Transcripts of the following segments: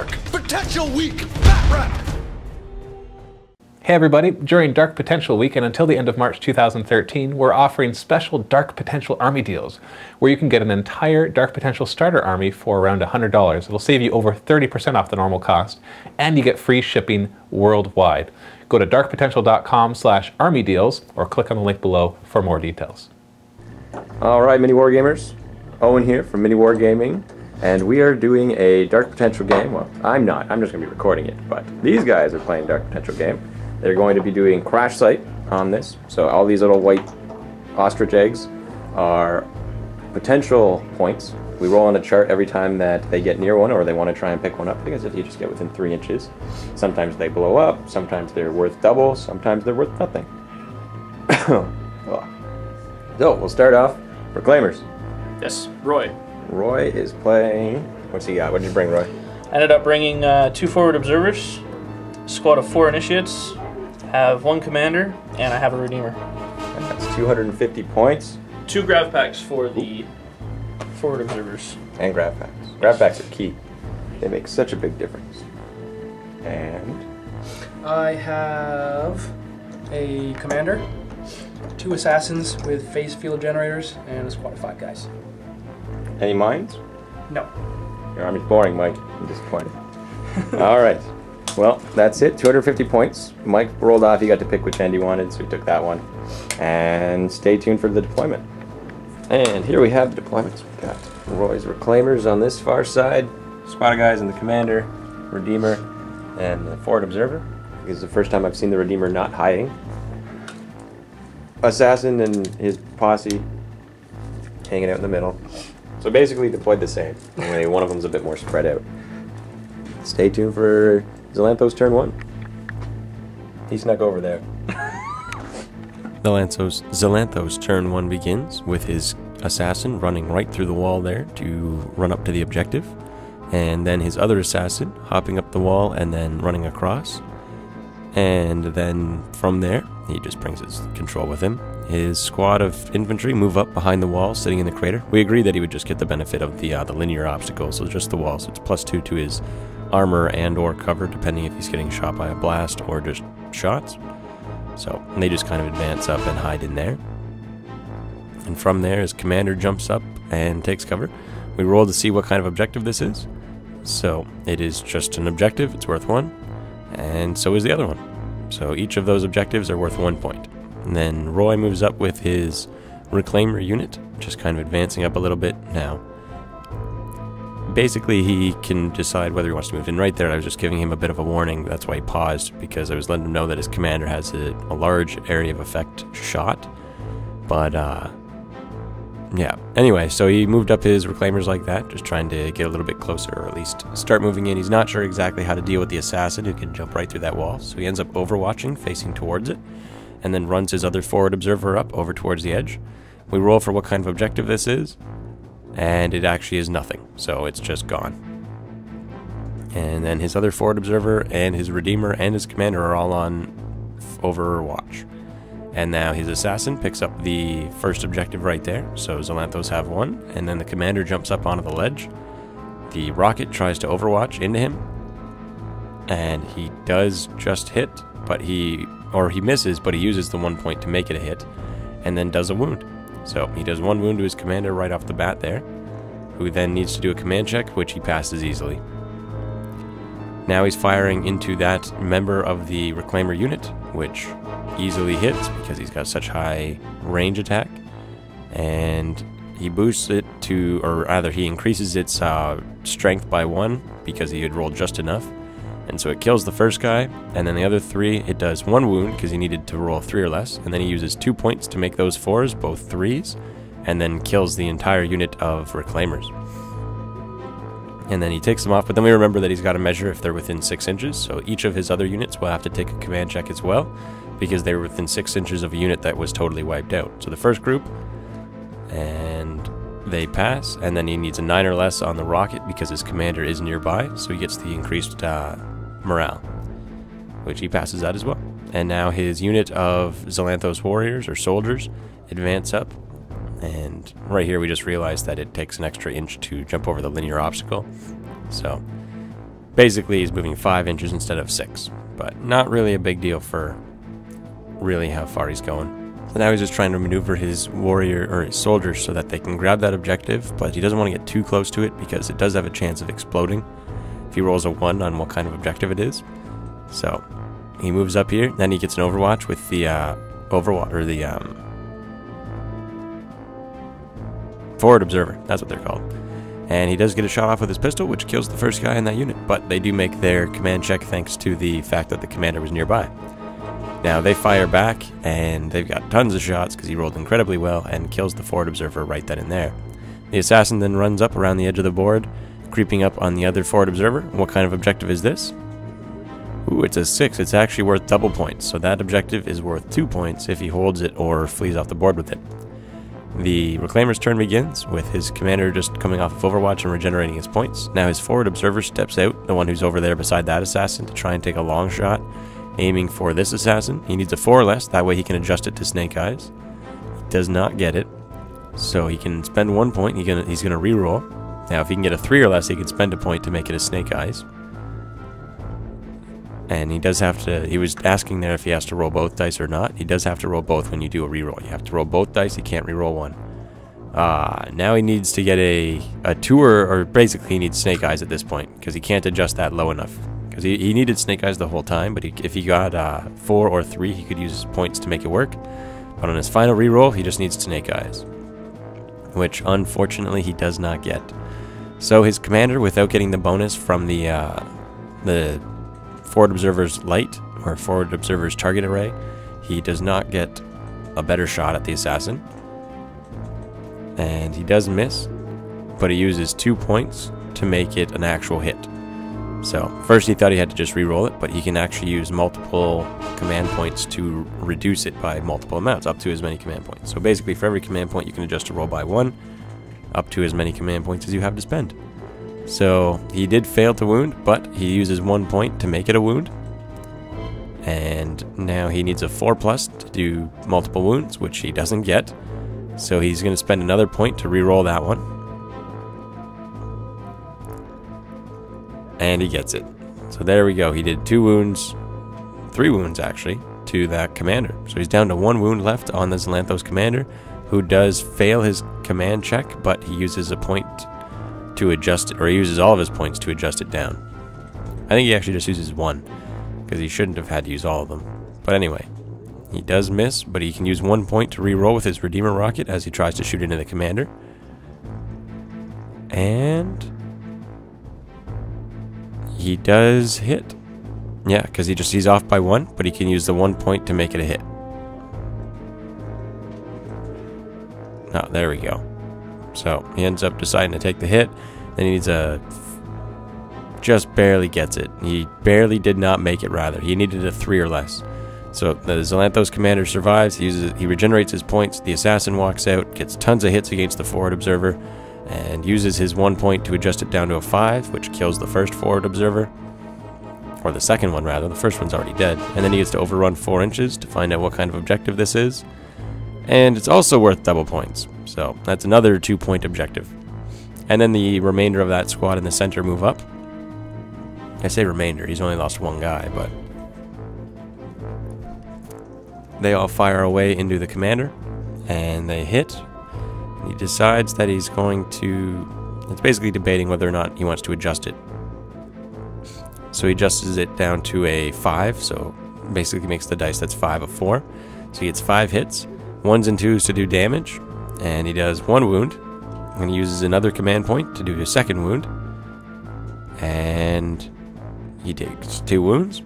Dark Potential Week Bat Wrap! Hey everybody, during Dark Potential Week and until the end of March 2013, we're offering special Dark Potential Army deals, where you can get an entire Dark Potential starter army for around $100. It'll save you over 30% off the normal cost, and you get free shipping worldwide. Go to darkpotential.com/army deals or click on the link below for more details. Alright, Mini War Gamers, Owen here from Mini War Gaming, and we are doing a Dark Potential game. Well, I'm not, I'm just going to be recording it, but these guys are playing Dark Potential game. They're going to be doing Crash Site on this, so all these little white ostrich eggs are potential points. We roll on a chart every time that they get near one or they want to try and pick one up. I think it's if you just get within 3 inches. Sometimes they blow up, sometimes they're worth double, sometimes they're worth nothing. So, we'll start off. Reclaimers. Yes, Roy. Roy is playing... What's he got? What did you bring, Roy? I ended up bringing 2 forward observers, a squad of 4 initiates, have 1 commander, and I have a redeemer. And that's 250 points. 2 grav packs for the forward observers. And grav packs. Grav packs are key. They make such a big difference. And... I have a commander, 2 assassins with phase field generators, and a squad of 5 guys. Any mines? No. Your army's boring, Mike. I'm disappointed. Alright. Well, that's it. 250 points. Mike rolled off. He got to pick which end he wanted, so he took that one. And stay tuned for the deployment. And here we have the deployments. We've got Roy's Reclaimers on this far side, squad of guys and the commander, Redeemer, and the forward observer. This is the first time I've seen the Redeemer not hiding. Assassin and his posse hanging out in the middle. So basically deployed the same, only one of them's a bit more spread out. Stay tuned for Zalanthos turn 1. He snuck over there. Zalanthos turn 1 begins with his assassin running right through the wall there to run up to the objective, and then his other assassin hopping up the wall and then running across, and then from there he just brings his control with him. His squad of infantry move up behind the wall, sitting in the crater. We agreed that he would just get the benefit of the linear obstacle, so just the wall, so it's +2 to his armor and or cover, depending if he's getting shot by a blast or just shots. So they just kind of advance up and hide in there. And from there, his commander jumps up and takes cover. We roll to see what kind of objective this is. So it is just an objective, it's worth 1, and so is the other one. So each of those objectives are worth 1 point. And then Roy moves up with his Reclaimer unit, just kind of advancing up a little bit now. Basically, he can decide whether he wants to move in. Right there, I was just giving him a bit of a warning. That's why he paused, because I was letting him know that his commander has a large area of effect shot. But, yeah. Anyway, so he moved up his Reclaimers like that, just trying to get a little bit closer, or at least start moving in. He's not sure exactly how to deal with the assassin, who can jump right through that wall. So he ends up overwatching, facing towards it, and then runs his other forward observer up over towards the edge. We roll for what kind of objective this is, and it actually is nothing, so it's just gone. And then his other forward observer and his redeemer and his commander are all on overwatch. And now his assassin picks up the first objective right there, so Zalanthos have 1, and then the commander jumps up onto the ledge. The rocket tries to overwatch into him, and he does just hit, but he misses, but he uses the 1 point to make it a hit, and then does a wound. So he does 1 wound to his commander right off the bat there, who then needs to do a command check, which he passes easily. Now he's firing into that member of the Reclaimer unit, which easily hits because he's got such high range attack, and he boosts it to, or rather he increases its strength by 1 because he had rolled just enough. And so it kills the first guy, and then the other 3, it does 1 wound because he needed to roll 3 or less, and then he uses 2 points to make those 4s, both 3s, and then kills the entire unit of Reclaimers. And then he takes them off, but then we remember that he's got to measure if they're within 6 inches, so each of his other units will have to take a command check as well, because they were within 6 inches of a unit that was totally wiped out. So the first group, and they pass, and then he needs a 9 or less on the rocket because his commander is nearby, so he gets the increased morale, which he passes that as well. And now his unit of Zalanthos warriors or soldiers advance up, and right here we just realized that it takes an extra inch to jump over the linear obstacle. So basically he's moving 5 inches instead of 6, but not really a big deal for really how far he's going. So now he's just trying to maneuver his warrior or his soldiers so that they can grab that objective, but he doesn't want to get too close to it because it does have a chance of exploding if he rolls a 1 on what kind of objective it is. So he moves up here, then he gets an overwatch with the forward observer, that's what they're called. And he does get a shot off with his pistol, which kills the first guy in that unit, but they do make their command check thanks to the fact that the commander was nearby. Now they fire back, and they've got tons of shots because he rolled incredibly well and kills the forward observer right then and there. The assassin then runs up around the edge of the board, creeping up on the other forward observer. What kind of objective is this? Ooh, it's a 6. It's actually worth double points, so that objective is worth 2 points if he holds it or flees off the board with it. The Reclaimer's turn begins, with his commander just coming off of Overwatch and regenerating his points. Now his forward observer steps out, the one who's over there beside that assassin, to try and take a long shot, aiming for this assassin. He needs a 4 or less, that way he can adjust it to Snake Eyes. He does not get it, so he can spend 1 point. He's gonna reroll. Now if he can get a 3 or less, he can spend a point to make it a Snake Eyes. And he does have to, he was asking there if he has to roll both dice or not. He does have to roll both when you do a reroll. You have to roll both dice, he can't reroll one. Now he needs to get a 2 or basically he needs Snake Eyes at this point, because he can't adjust that low enough. Because he needed Snake Eyes the whole time, but if he got 4 or 3, he could use his points to make it work. But on his final reroll, he just needs Snake Eyes, which unfortunately he does not get. So his commander, without getting the bonus from the forward observer's light, or forward observer's target array, he does not get a better shot at the assassin. And he does miss, but he uses 2 points to make it an actual hit. So first he thought he had to just re-roll it, but he can actually use multiple command points to reduce it by multiple amounts, up to as many command points. So basically for every command point you can adjust a roll by 1, up to as many command points as you have to spend. So he did fail to wound, but he uses 1 point to make it a wound. And now he needs a 4+ to do multiple wounds, which he doesn't get. So he's going to spend another point to re-roll that one. And he gets it. So there we go. He did 2 wounds, 3 wounds actually, to that commander. So he's down to 1 wound left on the Xanthos commander, who does fail his command check, but he uses a point to adjust it, or he uses all of his points to adjust it down. I think he actually just uses 1, because he shouldn't have had to use all of them. But anyway, he does miss, but he can use 1 point to re-roll with his Redeemer rocket as he tries to shoot into the commander. And he does hit. Yeah, because he's off by 1, but he can use the 1 point to make it a hit. Oh, there we go. So he ends up deciding to take the hit. Then he needs just barely gets it. He barely did not make it, rather. He needed a 3 or less. So the Xanthos commander survives. He regenerates his points. The assassin walks out, gets tons of hits against the forward observer, and uses his 1 point to adjust it down to a 5, which kills the first forward observer. Or the second one, rather. The first one's already dead. And then he gets to overrun 4 inches to find out what kind of objective this is. And it's also worth double points. So that's another 2 point objective. And then the remainder of that squad in the center move up. I say remainder, he's only lost 1 guy, but they all fire away into the commander, and they hit. He decides that he's going to, it's basically debating whether or not he wants to adjust it. So he adjusts it down to a 5, so basically makes the dice that's 5 a 4. So he gets 5 hits, 1s and 2s to do damage, and he does 1 wound, and he uses another command point to do his 2nd wound, and he takes 2 wounds,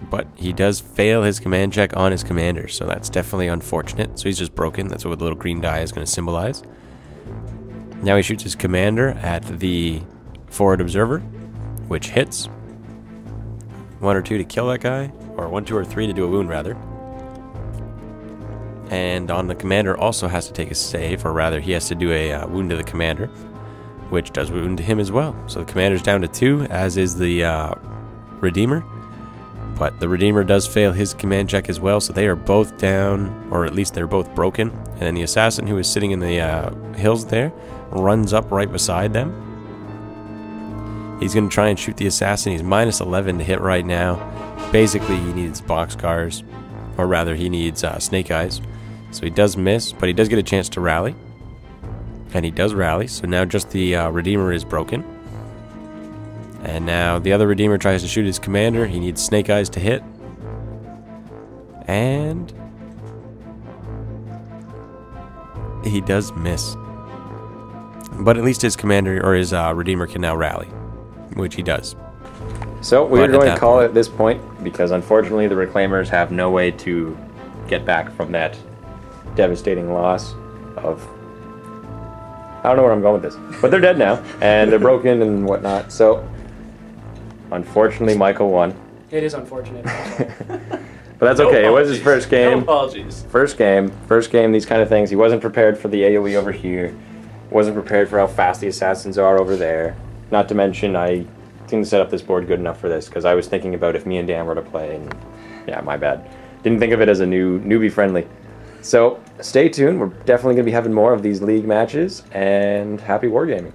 but he does fail his command check on his commander, so that's definitely unfortunate. So he's just broken. That's what the little green die is going to symbolize. Now he shoots his commander at the forward observer, which hits. 1 or 2 to kill that guy, or 1, 2, or 3 to do a wound, rather. And on the commander also has to take a save, or rather he has to do a wound to the commander, which does wound to him as well. So the commander's down to 2, as is the Redeemer. But the Redeemer does fail his command check as well, so they are both down, or at least they're both broken. And then the assassin, who is sitting in the hills there, runs up right beside them. He's going to try and shoot the assassin. He's minus 11 to hit right now. Basically, he needs boxcars, or rather, he needs snake eyes. So he does miss, but he does get a chance to rally. And he does rally, so now just the Redeemer is broken. And now the other Redeemer tries to shoot his commander. He needs snake eyes to hit. And he does miss. But at least his commander, or his Redeemer, can now rally, which he does. So we're But at going to that call point- it at this point, because unfortunately the Reclaimers have no way to get back from that devastating loss of... I don't know where I'm going with this. But they're dead now, and they're broken and whatnot, so... Unfortunately, Michael won. It is unfortunate. But that's okay, it was his first No game. apologies. First game, these kind of things. He wasn't prepared for the AoE over here. Wasn't prepared for how fast the assassins are over there. Not to mention, I didn't set up this board good enough for this, because I was thinking about if me and Dan were to play, and yeah, my bad. Didn't think of it as a newbie friendly. So, stay tuned. We're definitely going to be having more of these league matches, and happy wargaming.